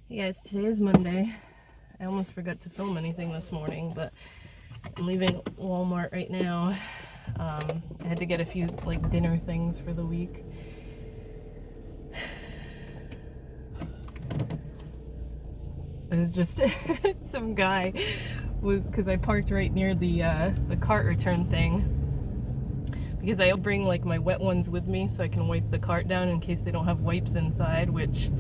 Hey guys, today is Monday. I almost forgot to film anything this morning, but I'm leaving Walmart right now. I had to get a few dinner things for the week. It was just some guy because I parked right near the cart return thing, because I bring my wet ones with me so I can wipe the cart down in case they don't have wipes inside, which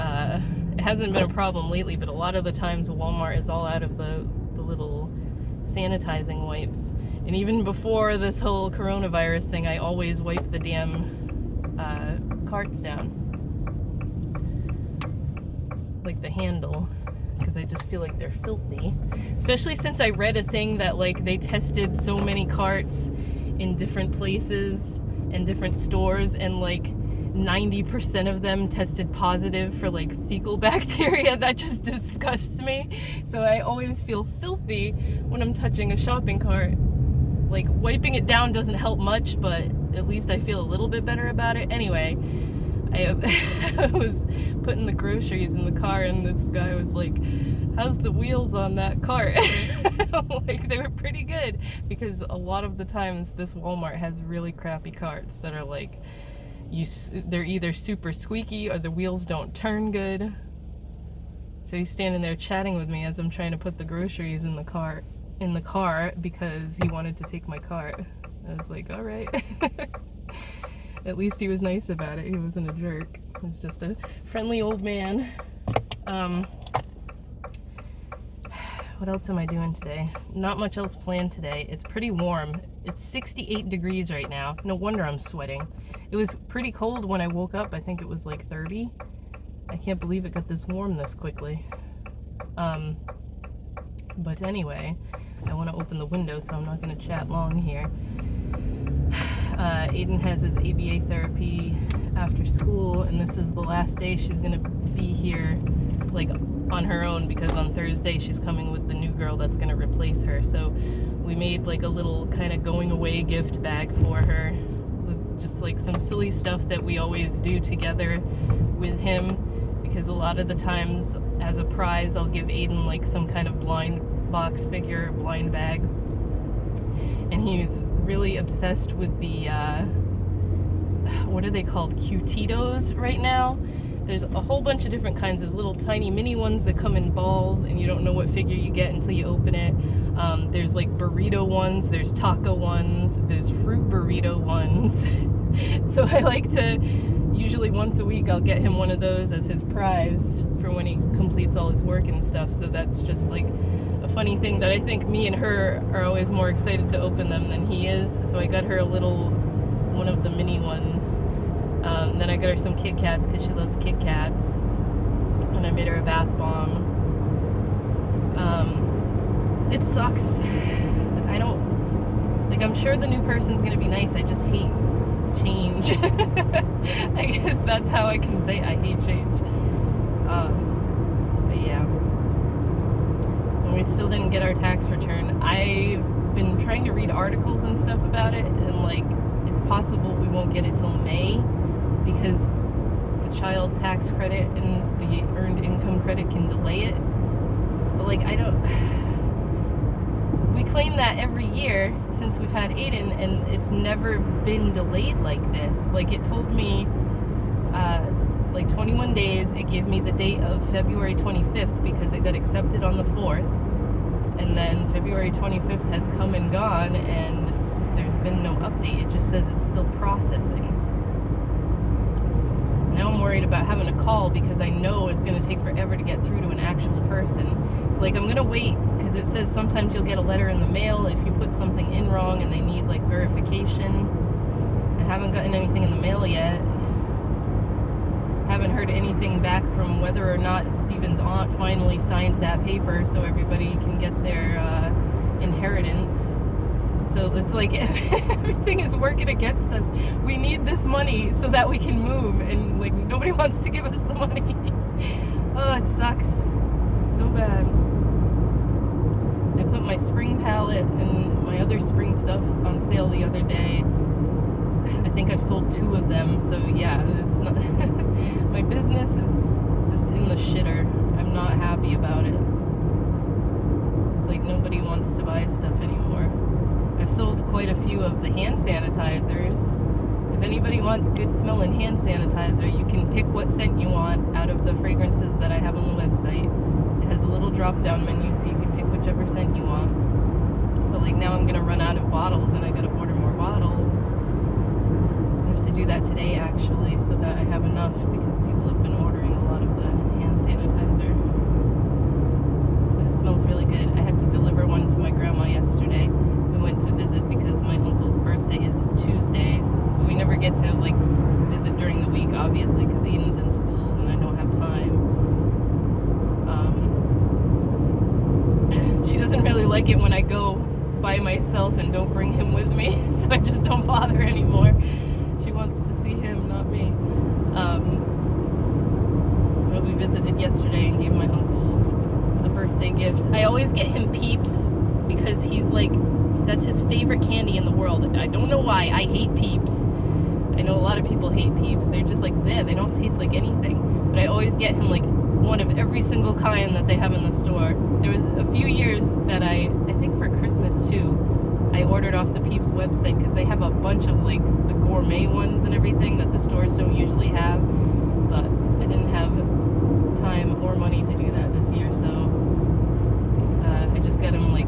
it hasn't been a problem lately, but a lot of the times Walmart is all out of the little sanitizing wipes. And even before this whole coronavirus thing, I always wipe the damn carts down, like the handle, because I just feel like they're filthy. Especially since I read a thing that they tested so many carts in different places and different stores, and 90% of them tested positive for fecal bacteria. That just disgusts me. So I always feel filthy when I'm touching a shopping cart. Wiping it down doesn't help much, but at least I feel a little bit better about it. Anyway, I was putting the groceries in the car, and this guy was like, "How's the wheels on that cart?" They were pretty good, because a lot of the times this Walmart has really crappy carts that are they're either super squeaky or the wheels don't turn good. So he's standing there chatting with me as I'm trying to put the groceries in the car because he wanted to take my cart. I was like, all right. At least he was nice about it. He wasn't a jerk. He was just a friendly old man. What else am I doing today? Not much else planned today. It's pretty warm. It's 68 degrees right now. No wonder I'm sweating. It was pretty cold when I woke up. I think it was 30. I can't believe it got this warm this quickly. But anyway, I want to open the window, so I'm not going to chat long here. Aiden has his ABA therapy after school, and this is the last day she's going to be here on her own, because on Thursday she's coming with the new girl that's going to replace her. So we made a little kind of going away gift bag for her with just some silly stuff that we always do together with him, because a lot of the times as a prize I'll give Aiden some kind of blind box figure, blind bag, and he's really obsessed with the what are they called, Q-Tito's right now. There's a whole bunch of different kinds. There's little tiny mini ones that come in balls, and you don't know what figure you get until you open it. There's burrito ones, there's taco ones, there's fruit burrito ones. So I like to, usually once a week, I'll get him one of those as his prize for when he completes all his work and stuff. So that's just a funny thing that I think me and her are always more excited to open them than he is. So I got her a little, one of the mini ones. Then I got her some Kit Kats because she loves Kit Kats, and I made her a bath bomb. It sucks. I don't, I'm sure the new person's gonna be nice. I just hate change. I guess that's how I can say I hate change. But yeah. And we still didn't get our tax return. I've been trying to read articles and stuff about it, and it's possible we won't get it till May, because the child tax credit and the earned income credit can delay it. But I don't, we claim that every year since we've had Aiden, and it's never been delayed like this. It told me 21 days. It gave me the date of February 25th because it got accepted on the 4th, and then February 25th has come and gone, and there's been no update. It just says it's still processing. Now I'm worried about having to call, because I know it's going to take forever to get through to an actual person. I'm going to wait, because it says sometimes you'll get a letter in the mail if you put something in wrong and they need verification. I haven't gotten anything in the mail yet. Haven't heard anything back from whether or not Steven's aunt finally signed that paper so everybody can get their inheritance. So it's everything is working against us. We need this money so that we can move, and nobody wants to give us the money. Oh, it sucks so bad. I put my spring palette and my other spring stuff on sale the other day. I think I've sold 2 of them, so yeah, it's not my business is just in the shitter. sold quite a few of the hand sanitizers. If anybody wants good smelling hand sanitizer, you can pick what scent you want out of the fragrances that I have on the website. It has a little drop down menu so you can pick whichever scent you want. But like now I'm gonna run out of bottles and I gotta order more bottles. I have to do that today actually so that I have enough because people have been ordering a lot of the hand sanitizer. But it smells really good. I had to deliver one to my grandma yesterday. We went to visit because my uncle's birthday is Tuesday. We never get to like visit during the week obviously because Eden's in school and I don't have time. She doesn't really like it when I go by myself and don't bring him with me, so I just don't bother anymore. She wants to see him, not me. But we visited yesterday and gave my uncle a birthday gift. I always get him Peeps because he's like, that's his favorite candy in the world. I don't know why. I hate Peeps. I know a lot of people hate Peeps. They're just like, they don't taste like anything. But I always get him like one of every single kind that they have in the store. There was a few years that I think for Christmas too, I ordered off the Peeps website because they have a bunch of like the gourmet ones and everything that the stores don't usually have. But I didn't have time or money to do that this year, so I just got him like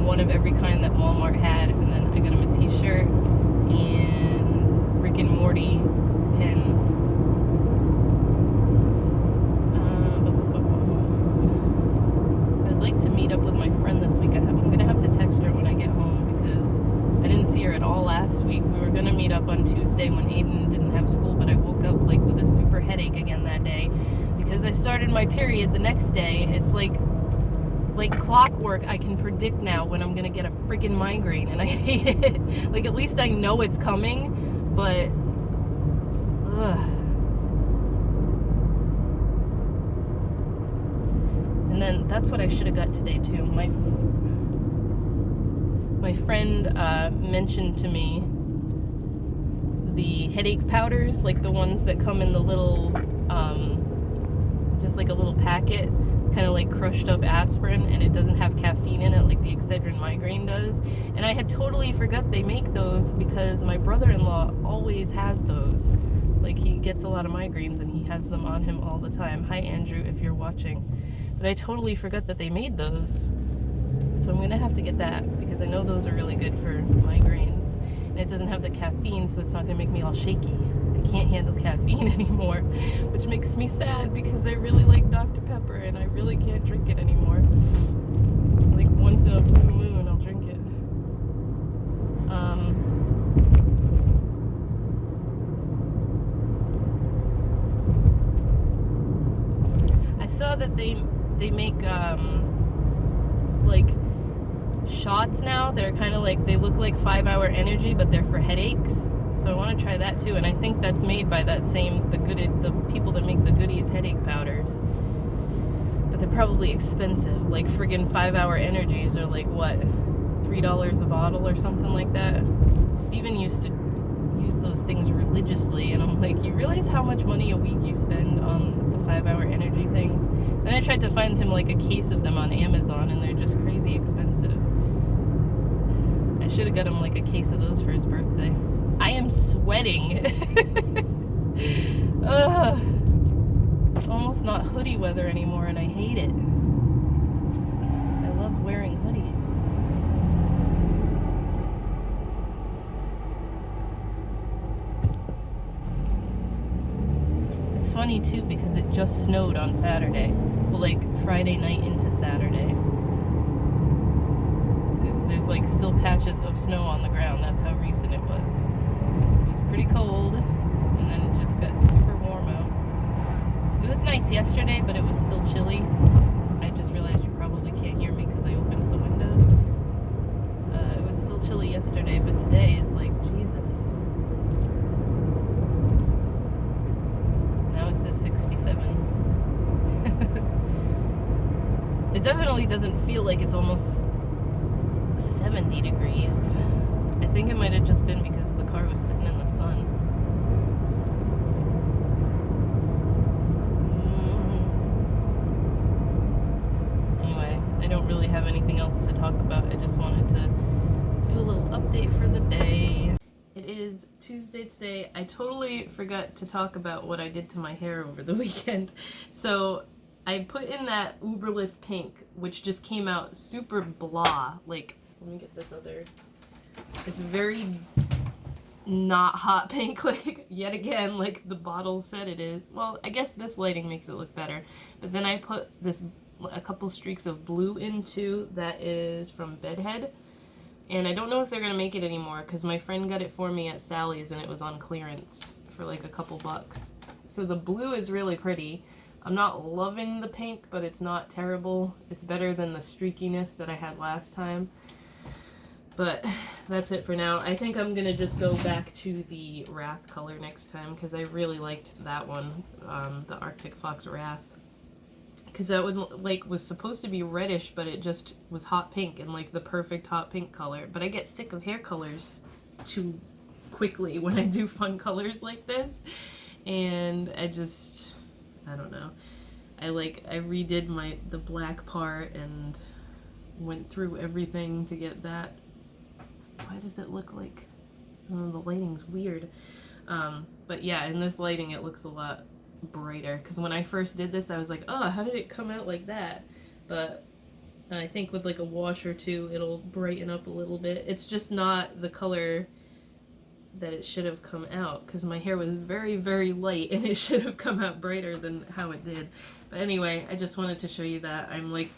one of every kind that Walmart had, and then I got him a t-shirt and Rick and Morty pens. I'd like to meet up with my friend this week. I'm gonna have to text her when I get home because I didn't see her at all last week. We were gonna meet up on Tuesday when Aiden didn't have school, but I woke up like with a super headache again that day because I started my period the next day. It's like clockwork. I can predict now when I'm gonna get a freaking migraine, and I hate it. Like at least I know it's coming, but and then that's what I should have got today too. My friend mentioned to me the headache powders, like the ones that come in the little just like a little packet. Kind of like crushed up aspirin, and it doesn't have caffeine in it like the Excedrin migraine does. And I had totally forgot they make those because my brother-in-law always has those. Like he gets a lot of migraines and he has them on him all the time. Hi Andrew, if you're watching. But I totally forgot that they made those. So I'm gonna have to get that because I know those are really good for migraines. And it doesn't have the caffeine, so it's not gonna make me all shaky. I can't handle caffeine anymore, which makes me sad because I really like Dr. Pepper and I really can't drink it anymore. Like once in a blue moon I'll drink it. I saw that they make like shots now that are kind of like, they look like 5-hour energy, but they're for headaches. So I want to try that too, and I think that's made by that same, the people that make the Goodies headache powders. But they're probably expensive. Like friggin' 5-hour energies are like what, $3 a bottle or something like that. Steven used to use those things religiously, and I'm like, you realize how much money a week you spend on the 5-hour energy things? Then I tried to find him like a case of them on Amazon, and they're just crazy expensive. I should have got him like a case of those for his birthday. I am sweating. It's almost not hoodie weather anymore, and I hate it. I love wearing hoodies. It's funny too because it just snowed on Saturday. Well, like Friday night into Saturday. So there's like still patches of snow on the ground. That's how recent it was. It was pretty cold, and then it just got super warm out. It was nice yesterday, but it was still chilly. I just realized you probably can't hear me because I opened the window. It was still chilly yesterday, but today is like, Jesus. Now it says 67. It definitely doesn't feel like it's almost 70 degrees. I think it might have just been because the car was sitting in the sun. Anyway, I don't really have anything else to talk about. I just wanted to do you a little update for the day. It is Tuesday today. I totally forgot to talk about what I did to my hair over the weekend. So I put in that Uberless pink, which just came out super blah. Like, let me get this other. It's very not hot pink, like, yet again, like the bottle said it is. Well, I guess this lighting makes it look better. But then I put a couple streaks of blue into that is from Bedhead. And I don't know if they're going to make it anymore because my friend got it for me at Sally's and it was on clearance for like a couple bucks. So the blue is really pretty. I'm not loving the pink, but it's not terrible. It's better than the streakiness that I had last time. But that's it for now. I think I'm going to just go back to the Wrath color next time because I really liked that one, the Arctic Fox Wrath. Because that was supposed to be reddish, but it just was hot pink and like the perfect hot pink color. But I get sick of hair colors too quickly when I do fun colors like this, and I don't know. I redid the black part and went through everything to get that. Why does it look like, oh, the lighting's weird. But yeah, in this lighting it looks a lot brighter, because when I first did this I was like, oh, how did it come out like that? But I think with like a wash or two it'll brighten up a little bit. It's just not the color that it should have come out, because my hair was very, very light and it should have come out brighter than how it did. But anyway, I just wanted to show you that. I'm like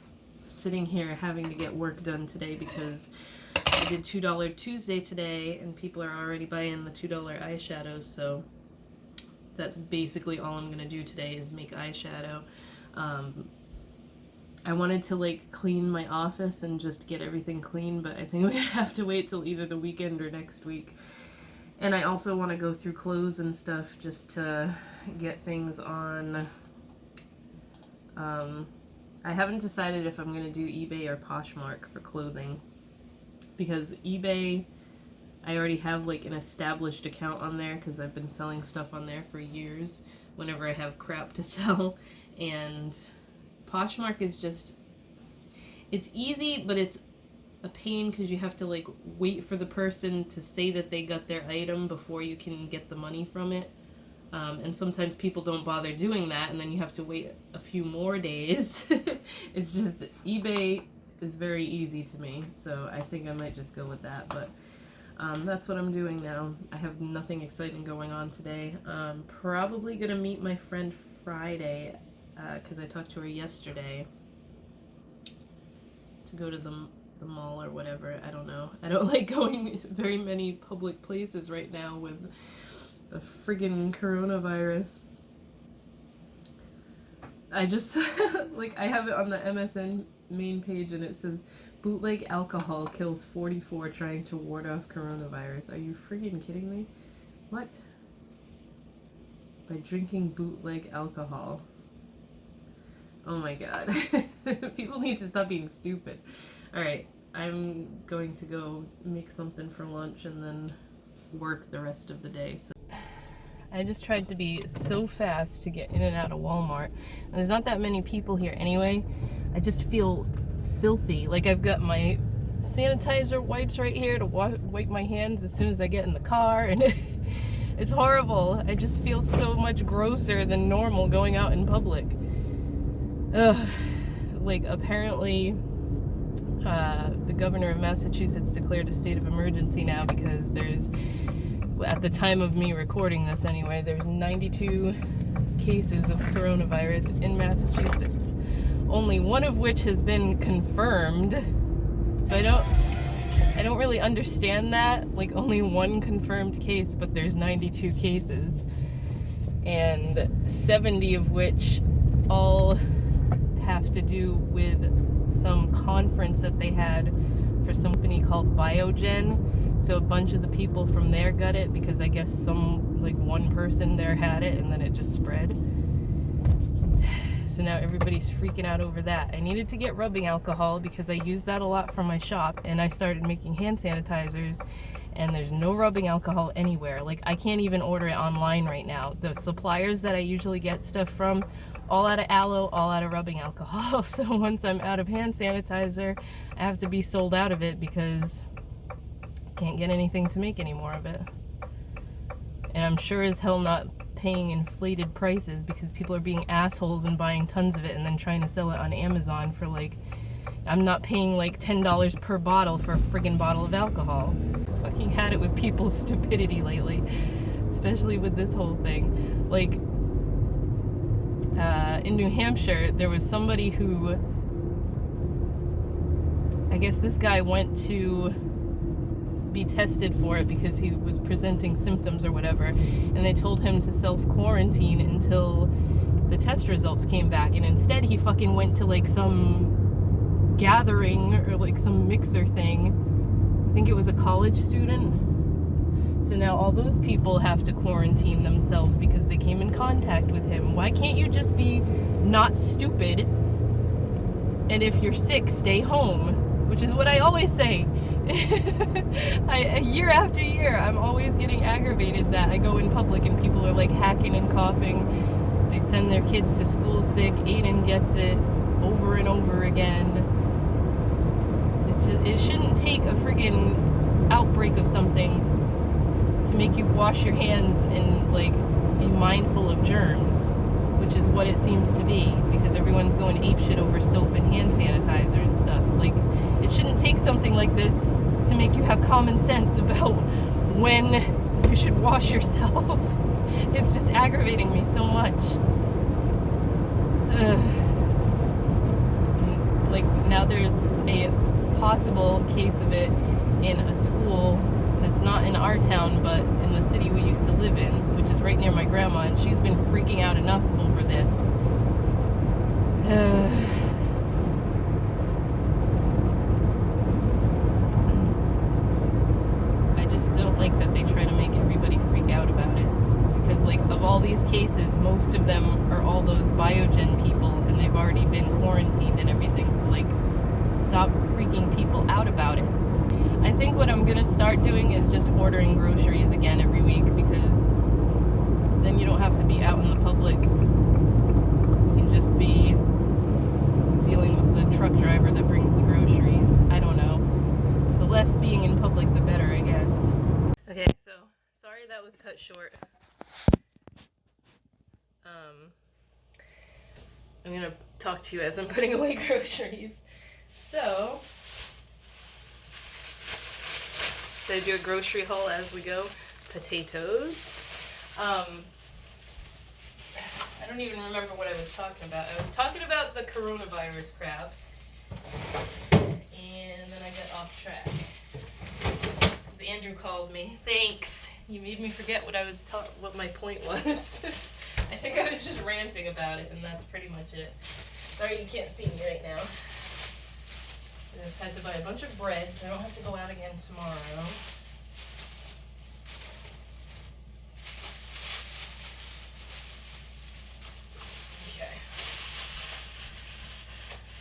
sitting here having to get work done today because I did $2 Tuesday today and people are already buying the $2 eyeshadows, so that's basically all I'm going to do today is make eyeshadow. I wanted to like clean my office and just get everything clean, but I think we have to wait till either the weekend or next week. And I also want to go through clothes and stuff just to get things on. I haven't decided if I'm going to do eBay or Poshmark for clothing, because eBay, I already have like an established account on there because I've been selling stuff on there for years whenever I have crap to sell. And Poshmark is just, it's easy, but it's a pain because you have to like wait for the person to say that they got their item before you can get the money from it. And sometimes people don't bother doing that and then you have to wait a few more days. It's just, eBay is very easy to me, so I think I might just go with that. But that's what I'm doing now. I have nothing exciting going on today. Probably gonna meet my friend Friday, because I talked to her yesterday, to go to the mall or whatever. I don't know. I don't like going very many public places right now with the friggin' coronavirus. I just, like, I have it on the MSN main page and it says, bootleg alcohol kills 44 trying to ward off coronavirus. Are you friggin' kidding me? What? By drinking bootleg alcohol. Oh my god. People need to stop being stupid. Alright, I'm going to go make something for lunch and then work the rest of the day. So I just tried to be so fast to get in and out of Walmart. And there's not that many people here anyway. I just feel filthy. Like, I've got my sanitizer wipes right here to wipe my hands as soon as I get in the car, and it's horrible. I just feel so much grosser than normal going out in public. Ugh. Like, apparently the governor of Massachusetts declared a state of emergency now because there's, at the time of me recording this anyway, there's 92 cases of coronavirus in Massachusetts. Only one of which has been confirmed. So I don't really understand that. Like, only one confirmed case, but there's 92 cases. And 70 of which all have to do with some conference that they had for some company called Biogen. So a bunch of the people from there got it because I guess one person there had it and then it just spread. So now everybody's freaking out over that. I needed to get rubbing alcohol because I use that a lot for my shop, and I started making hand sanitizers and there's no rubbing alcohol anywhere. Like, I can't even order it online right now. The suppliers that I usually get stuff from, all out of aloe, all out of rubbing alcohol. So once I'm out of hand sanitizer, I have to be sold out of it because can't get anything to make any more of it. And I'm sure as hell not paying inflated prices because people are being assholes and buying tons of it and then trying to sell it on Amazon for like, I'm not paying like $10 per bottle for a friggin' bottle of alcohol. Fucking had it with people's stupidity lately, especially with this whole thing. Like, in New Hampshire, there was somebody who, I guess this guy went to be tested for it because he was presenting symptoms or whatever, and they told him to self-quarantine until the test results came back, and instead he fucking went to like some gathering or like some mixer thing. I think it was a college student. So now all those people have to quarantine themselves because they came in contact with him. Why can't you just be not stupid? And if you're sick, stay home, which is what I always say. Year after year, I'm always getting aggravated that I go in public and people are like hacking and coughing. They send their kids to school sick. Aiden gets it over and over again. It's just, it shouldn't take a friggin' outbreak of something to make you wash your hands and like be mindful of germs, which is what it seems to be, because everyone's going apeshit over soap and hand sanitizer and stuff. Like, it shouldn't take something like this to make you have common sense about when you should wash yourself. It's just aggravating me so much. Like, now there's a possible case of it in a school that's not in our town, but in the city we used to live in, which is right near my grandma, and she's been freaking out enough over this. I just don't like that they try to make everybody freak out about it, because like, of all these cases, most of them are all those Biogen people, and they've already been quarantined and everything, so like, stop freaking people out about it. I think what I'm gonna start doing is just ordering groceries again every week, because then you don't have to be out in the public. You can just be dealing with the truck driver that brings the groceries. I don't know. The less being in public, the better, I guess. Okay, so sorry that was cut short. I'm gonna talk to you as I'm putting away groceries. So, I do a grocery haul as we go. Potatoes. I don't even remember what I was talking about. I was talking about the coronavirus crap, and then I got off track. Because Andrew called me. Thanks. You made me forget what my point was. I think I was just ranting about it, and that's pretty much it. Sorry you can't see me right now. I just had to buy a bunch of bread, so I don't have to go out again tomorrow. Okay.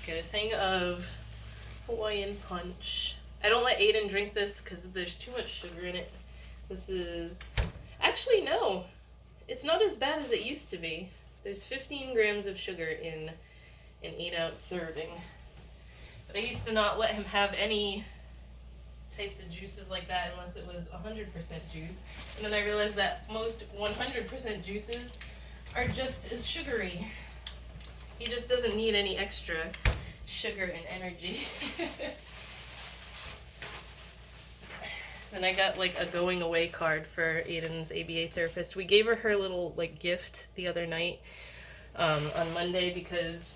Get a thing of Hawaiian punch. I don't let Aiden drink this because there's too much sugar in it. This is... Actually, no. It's not as bad as it used to be. There's 15 grams of sugar in an 8-ounce serving. But I used to not let him have any types of juices like that unless it was 100% juice. And then I realized that most 100% juices are just as sugary. He just doesn't need any extra sugar and energy. Then I got like a going away card for Aiden's ABA therapist. We gave her little like gift the other night on Monday, because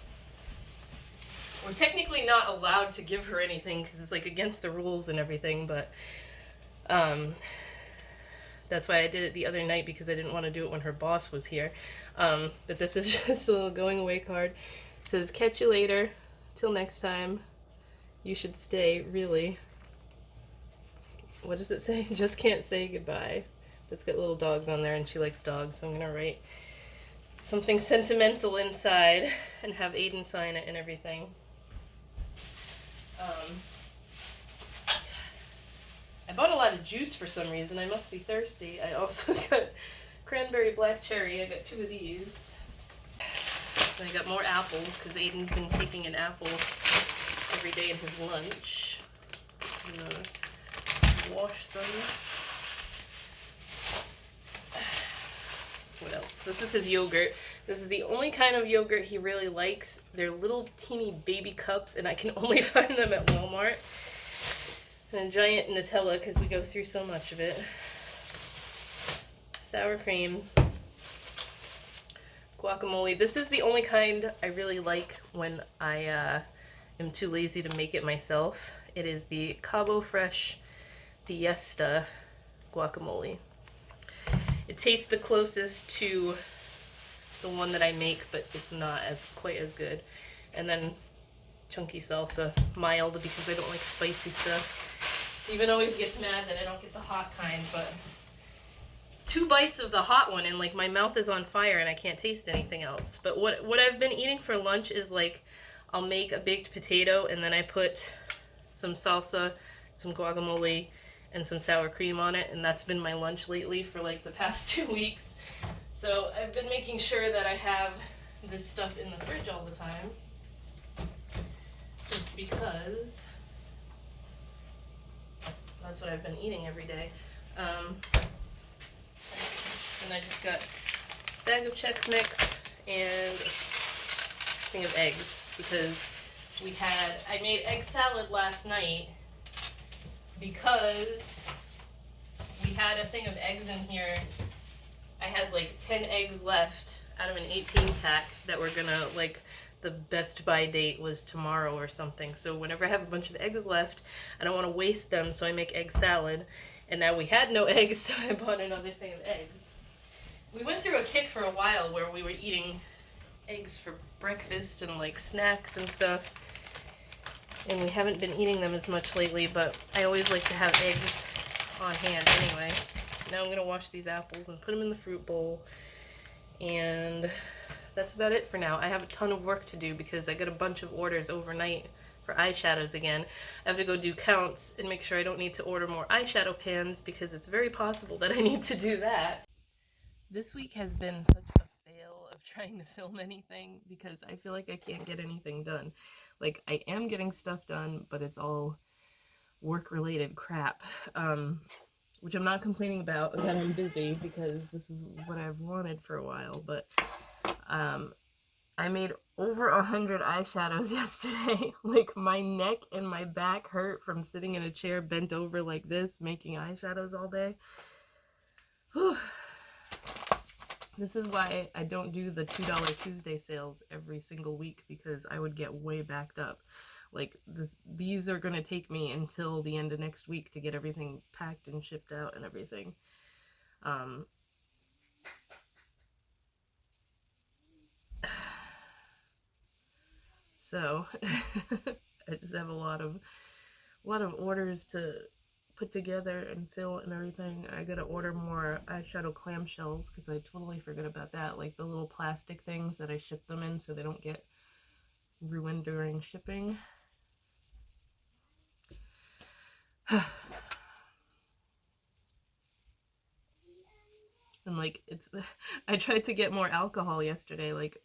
we're technically not allowed to give her anything because it's like against the rules and everything, but that's why I did it the other night, because I didn't want to do it when her boss was here. But this is just a little going away card. It says, "Catch you later. Till next time. You should stay, really." What does it say? Just can't say goodbye. It's got little dogs on there, and she likes dogs, so I'm gonna write something sentimental inside and have Aiden sign it and everything. I bought a lot of juice for some reason. I must be thirsty. I also got cranberry black cherry. I got 2 of these. And I got more apples because Aiden's been taking an apple every day in his lunch. wash them. What else? This is his yogurt. This is the only kind of yogurt he really likes. They're little teeny baby cups, and I can only find them at Walmart. And a giant Nutella, because we go through so much of it. Sour cream. Guacamole. This is the only kind I really like when I am too lazy to make it myself. It is the Cabo Fresh Fiesta guacamole. It tastes the closest to the one that I make, but it's not quite as good. And then chunky salsa, mild because I don't like spicy stuff. Steven always gets mad that I don't get the hot kind, but 2 bites of the hot one and like my mouth is on fire and I can't taste anything else. But what I've been eating for lunch is like I'll make a baked potato and then I put some salsa, some guacamole, and some sour cream on it, and that's been my lunch lately for like the past 2 weeks. So I've been making sure that I have this stuff in the fridge all the time, just because that's what I've been eating every day. And I just got a bag of Chex Mix and a thing of eggs, because I made egg salad last night because we had a thing of eggs in here. I had like 10 eggs left out of an 18 pack that were gonna, like, the best by date was tomorrow or something. So whenever I have a bunch of eggs left, I don't want to waste them, so I make egg salad. And now we had no eggs, so I bought another thing of eggs. We went through a kick for a while where we were eating eggs for breakfast and like snacks and stuff. And we haven't been eating them as much lately, but I always like to have eggs on hand anyway. Now I'm going to wash these apples and put them in the fruit bowl. And that's about it for now. I have a ton of work to do because I got a bunch of orders overnight for eyeshadows again. I have to go do counts and make sure I don't need to order more eyeshadow pans because it's very possible that I need to do that. This week has been such a fail of trying to film anything because I feel like I can't get anything done. Like, I am getting stuff done, but it's all work-related crap, which I'm not complaining about that I'm busy because this is what I've wanted for a while, but I made over 100 eyeshadows yesterday. Like, my neck and my back hurt from sitting in a chair bent over like this, making eyeshadows all day. Whew. This is why I don't do the $2 Tuesday sales every single week, because I would get way backed up. Like, these are going to take me until the end of next week to get everything packed and shipped out and everything. So, I just have a lot of orders to put together and fill and everything. I gotta order more eyeshadow clamshells because I totally forgot about that. Like the little plastic things that I ship them in so they don't get ruined during shipping. And like, I tried to get more alcohol yesterday. Like,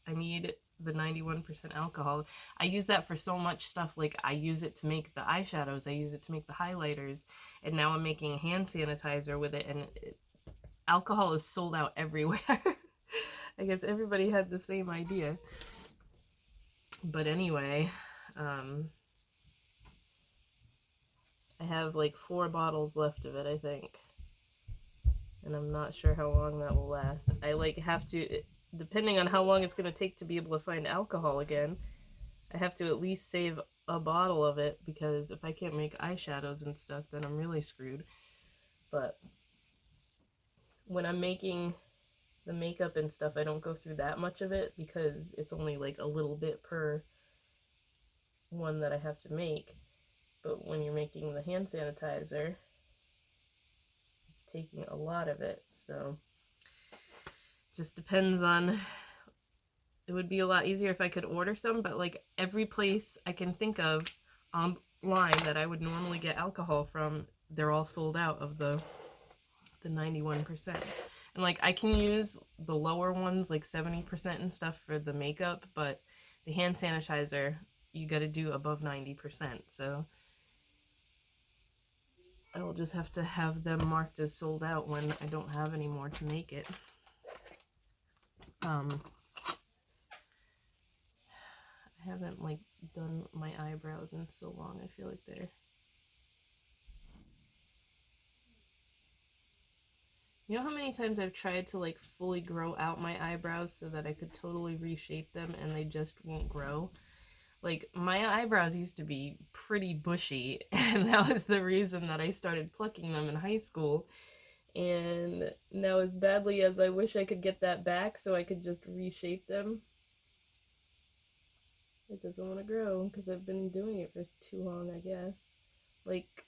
I need the 91% alcohol. I use that for so much stuff. Like, I use it to make the eyeshadows, I use it to make the highlighters, and now I'm making hand sanitizer with it, and alcohol is sold out everywhere. I guess everybody had the same idea. But anyway, I have like 4 bottles left of it, I think. And I'm not sure how long that will last. I like have to, depending on how long it's going to take to be able to find alcohol again, I have to at least save a bottle of it, because if I can't make eyeshadows and stuff, then I'm really screwed. But when I'm making the makeup and stuff, I don't go through that much of it because it's only like a little bit per one that I have to make. But when you're making the hand sanitizer, it's taking a lot of it. So just depends on, it would be a lot easier if I could order some, but like every place I can think of online that I would normally get alcohol from, they're all sold out of the 91%. And like, I can use the lower ones, like 70% and stuff for the makeup, but the hand sanitizer, you gotta do above 90%. So I will just have to have them marked as sold out when I don't have any more to make it. I haven't like done my eyebrows in so long. I feel like they're... You know how many times I've tried to like fully grow out my eyebrows so that I could totally reshape them and they just won't grow? Like, my eyebrows used to be pretty bushy, and that was the reason that I started plucking them in high school. And now, as badly as I wish I could get that back so I could just reshape them, it doesn't want to grow because I've been doing it for too long, I guess. Like,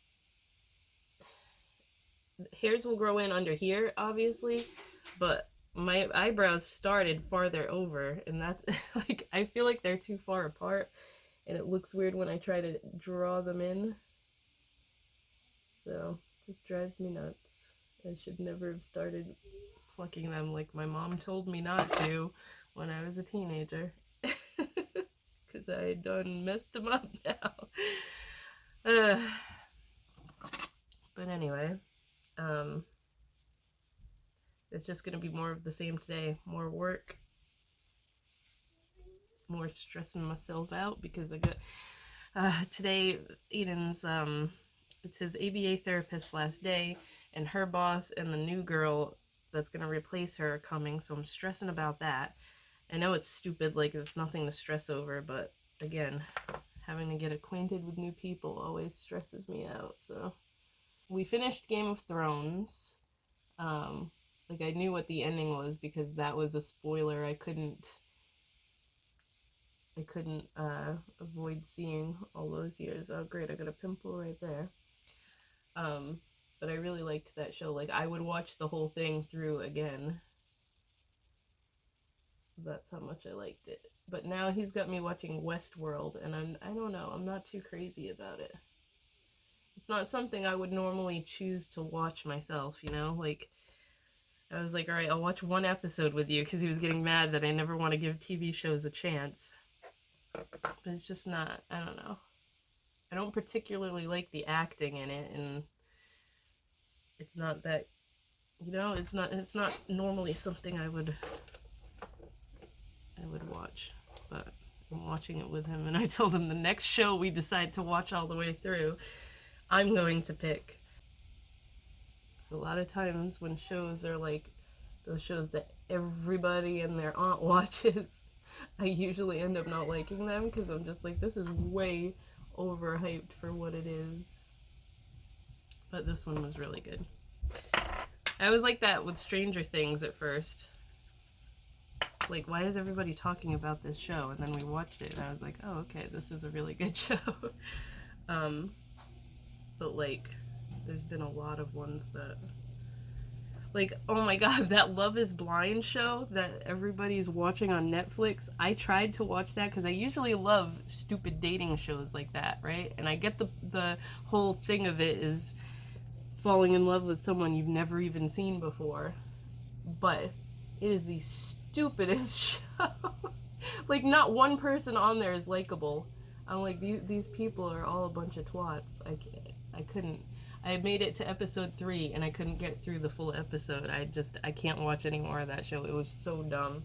hairs will grow in under here, obviously, but my eyebrows started farther over, and that's, like, I feel like they're too far apart, and it looks weird when I try to draw them in. So, it just drives me nuts. I should never have started plucking them like my mom told me not to when I was a teenager. Because I done messed them up now. But anyway, it's just going to be more of the same today. More work. More stressing myself out because I got... today, Eden's... it's his ABA therapist's last day, and her boss and the new girl that's going to replace her are coming, so I'm stressing about that. I know it's stupid, like, it's nothing to stress over, but again, having to get acquainted with new people always stresses me out. So we finished Game of Thrones. Like, I knew what the ending was because that was a spoiler I couldn't avoid seeing all those years. Oh great, I got a pimple right there. But I really liked that show. Like, I would watch the whole thing through again. That's how much I liked it. But now he's got me watching Westworld, and I don't know, I'm not too crazy about it. It's not something I would normally choose to watch myself, you know? Like, I was like, alright, I'll watch one episode with you, because he was getting mad that I never want to give TV shows a chance. But it's just not, I don't know. I don't particularly like the acting in it, and it's not that, you know, it's not normally something I would watch, but I'm watching it with him, and I told him the next show we decide to watch all the way through, I'm going to pick. So a lot of times when shows are like those shows that everybody and their aunt watches, I usually end up not liking them because I'm just like, this is way overhyped for what it is. But this one was really good. I was like that with Stranger Things at first. Like, why is everybody talking about this show? And then we watched it, and I was like, oh, okay, this is a really good show. But, like, there's been a lot of ones that... Like, oh my god, that Love is Blind show that everybody's watching on Netflix, I tried to watch that because I usually love stupid dating shows like that, right? And I get the whole thing of it is falling in love with someone you've never even seen before. But it is the stupidest show. Like, not one person on there is likable. I'm like, these people are all a bunch of twats. I couldn't. I made it to episode 3 and I couldn't get through the full episode. I can't watch any more of that show. It was so dumb.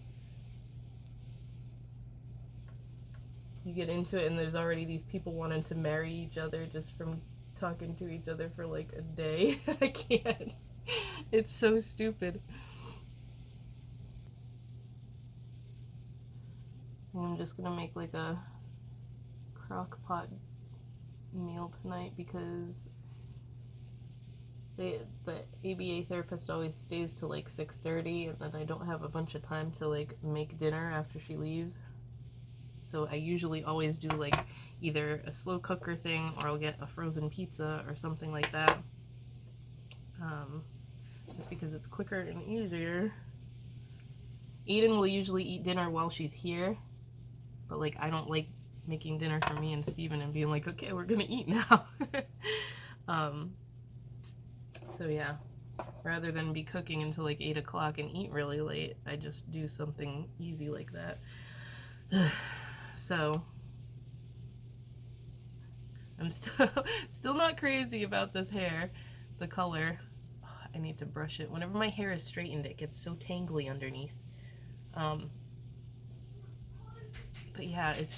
You get into it and there's already these people wanting to marry each other just from talking to each other for like a day. I can't. It's so stupid. I'm just gonna make like a crock pot meal tonight because the ABA therapist always stays till like 6:30, and then I don't have a bunch of time to like make dinner after she leaves. So I usually always do like either a slow cooker thing or I'll get a frozen pizza or something like that. Just because it's quicker and easier. Eden will usually eat dinner while she's here, but like I don't like making dinner for me and Steven and being like, okay, we're gonna eat now. So yeah, rather than be cooking until like 8 o'clock and eat really late, I just do something easy like that. So I'm still not crazy about this hair. the color. I need to brush it. Whenever my hair is straightened, it gets so tangly underneath. But yeah, it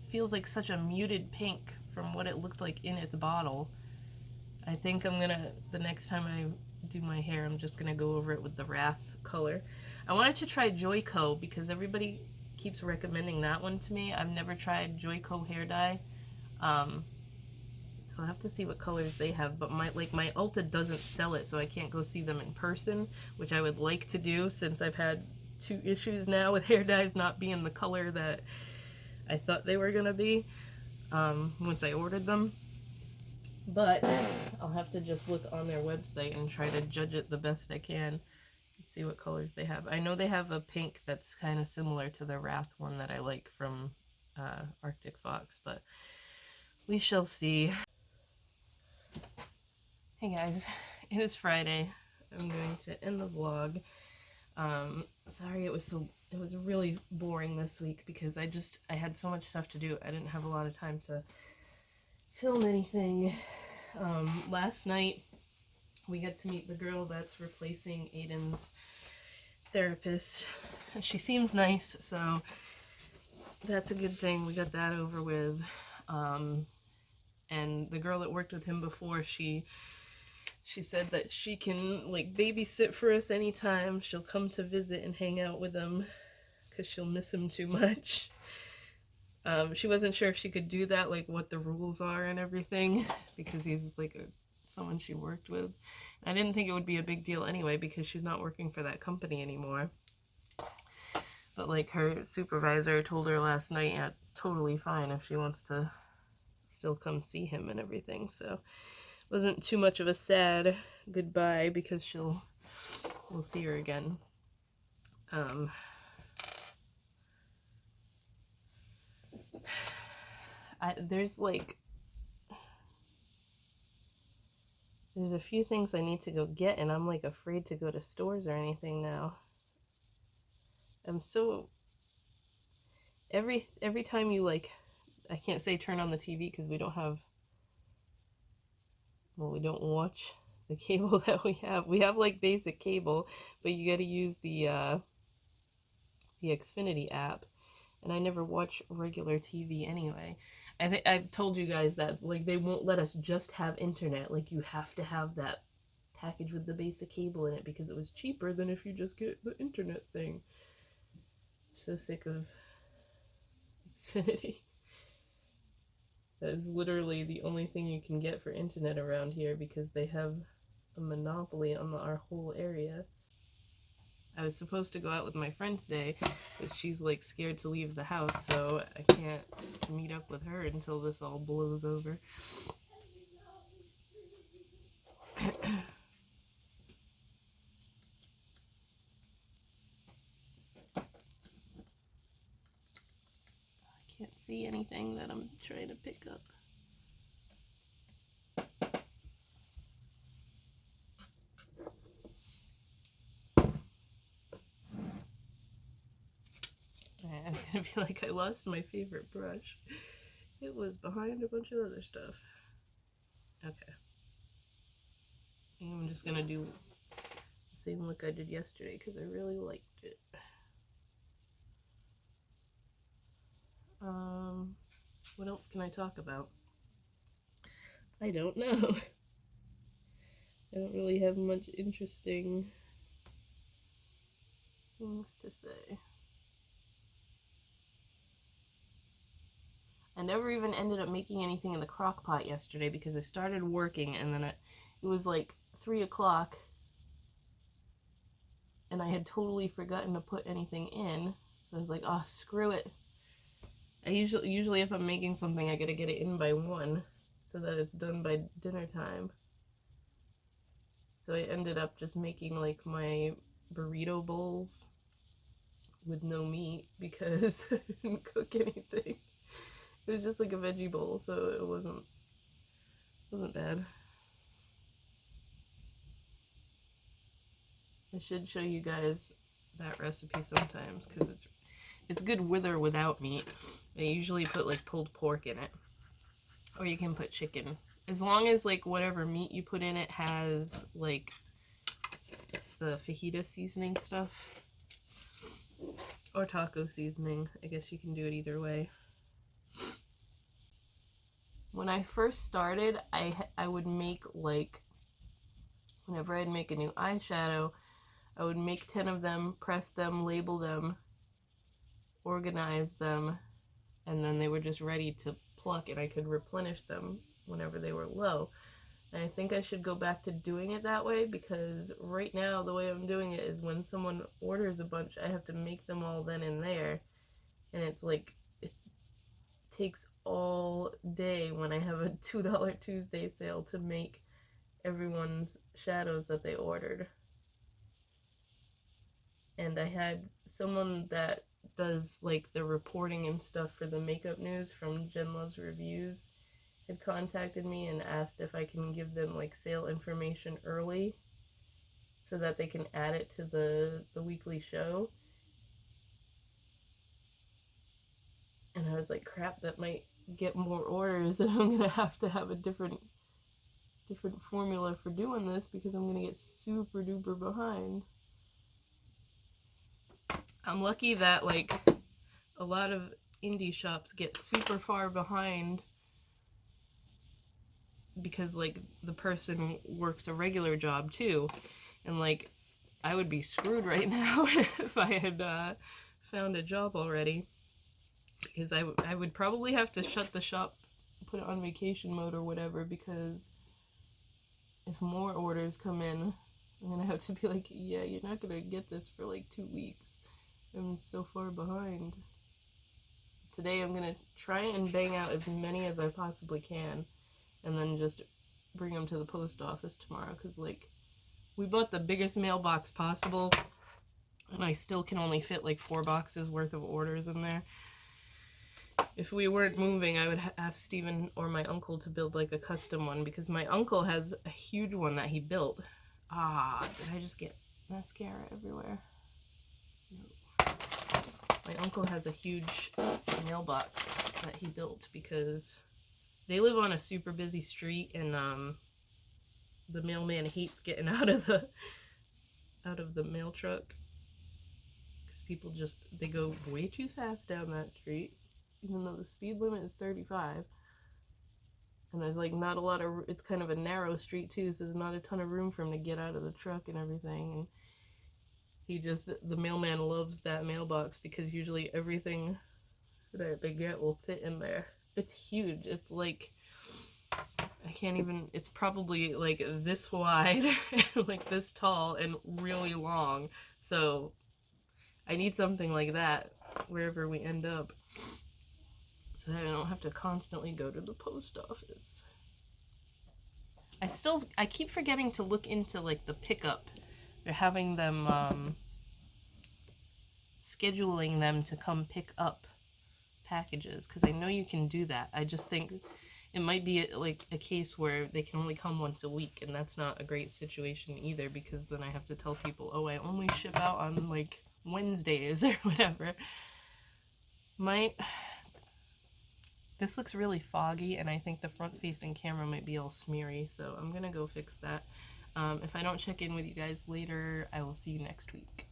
feels like such a muted pink from what it looked like in its bottle. I think the next time I do my hair, I'm just gonna go over it with the Wrath color. I wanted to try Joico because everybody keeps recommending that one to me. I've never tried Joico hair dye. So I'll have to see what colors they have, but my Ulta doesn't sell it, so I can't go see them in person, which I would like to do since I've had 2 issues now with hair dyes not being the color that I thought they were gonna be once I ordered them. But I'll have to just look on their website and try to judge it the best I can and see what colors they have. I know they have a pink that's kind of similar to the Wrath one that I like from Arctic Fox, but we shall see. Hey guys, it is Friday. I'm going to end the vlog. Sorry it was really boring this week because I had so much stuff to do. I didn't have a lot of time to film anything. Last night we got to meet the girl that's replacing Aiden's therapist. She seems nice, so that's a good thing. We got that over with. And the girl that worked with him before, she said that she can like babysit for us anytime. She'll come to visit and hang out with him because she'll miss him too much. She wasn't sure if she could do that, like what the rules are and everything, because he's like someone she worked with. I didn't think it would be a big deal anyway because she's not working for that company anymore. But like her supervisor told her last night, yeah, it's totally fine if she wants to still come see him and everything. So it wasn't too much of a sad goodbye because we'll see her again. There's a few things I need to go get, and I'm like afraid to go to stores or anything now. I'm so every time you like, I can't say turn on the TV because we don't watch the cable that we have. We have like basic cable, but you got to use the Xfinity app, and I never watch regular TV anyway. I think I've told you guys that like they won't let us just have internet. Like you have to have that package with the basic cable in it because it was cheaper than if you just get the internet thing. I'm so sick of Xfinity. That is literally the only thing you can get for internet around here because they have a monopoly on our whole area. I was supposed to go out with my friend today, but she's like scared to leave the house, so I can't meet up with her until this all blows over. I can't see anything that I'm trying to pick up. I was gonna be like, I lost my favorite brush. It was behind a bunch of other stuff. Okay. I'm just gonna do the same look I did yesterday because I really liked it. What else can I talk about? I don't know. I don't really have much interesting things to say. I never even ended up making anything in the crock pot yesterday because I started working and then it was like 3 o'clock and I had totally forgotten to put anything in. So I was like, oh, screw it. I usually if I'm making something, I gotta get it in by 1 so that it's done by dinner time. So I ended up just making like my burrito bowls with no meat because I didn't cook anything. It was just like a veggie bowl, so it wasn't bad. I should show you guys that recipe sometimes because it's good with or without meat. I usually put like pulled pork in it, or you can put chicken as long as like whatever meat you put in it has like the fajita seasoning stuff or taco seasoning. I guess you can do it either way. When I first started, I would make like, whenever I'd make a new eyeshadow, I would make 10 of them, press them, label them, organize them, and then they were just ready to pluck, and I could replenish them whenever they were low. And I think I should go back to doing it that way, because right now the way I'm doing it is when someone orders a bunch, I have to make them all then and there, and it's like, it takes all day when I have a $2 Tuesday sale to make everyone's shadows that they ordered. And I had someone that does like the reporting and stuff for the makeup news from Jen Loves Reviews had contacted me and asked if I can give them like sale information early so that they can add it to the weekly show. And I was like, crap, that might get more orders, and I'm gonna have to have a different formula for doing this because I'm gonna get super duper behind. I'm lucky that like a lot of indie shops get super far behind because like the person works a regular job too, and like I would be screwed right now if I had found a job already, because I would probably have to shut the shop, put it on vacation mode or whatever, because if more orders come in, I'm gonna have to be like, yeah, you're not gonna get this for like 2 weeks. I'm so far behind. Today I'm gonna try and bang out as many as I possibly can, and then just bring them to the post office tomorrow, because like we bought the biggest mailbox possible and I still can only fit like 4 boxes worth of orders in there. If we weren't moving, I would ask Steven or my uncle to build like a custom one, because my uncle has a huge one that he built. Did I just get mascara everywhere? No. My uncle has a huge mailbox that he built because they live on a super busy street, and the mailman hates getting out of the mail truck because people just, they go way too fast down that street, even though the speed limit is 35. And there's like not a lot of, it's kind of a narrow street too, so there's not a ton of room for him to get out of the truck and everything. And the mailman loves that mailbox because usually everything that they get will fit in there. It's huge. It's like, I can't even, it's probably like this wide, like this tall, and really long. So I need something like that wherever we end up, so that I don't have to constantly go to the post office. I keep forgetting to look into like the pickup. They're having them, scheduling them to come pick up packages, because I know you can do that. I just think it might be like a case where they can only come once a week, and that's not a great situation either, because then I have to tell people, oh, I only ship out on like Wednesdays or whatever. This looks really foggy, and I think the front-facing camera might be all smeary, so I'm gonna go fix that. If I don't check in with you guys later, I will see you next week.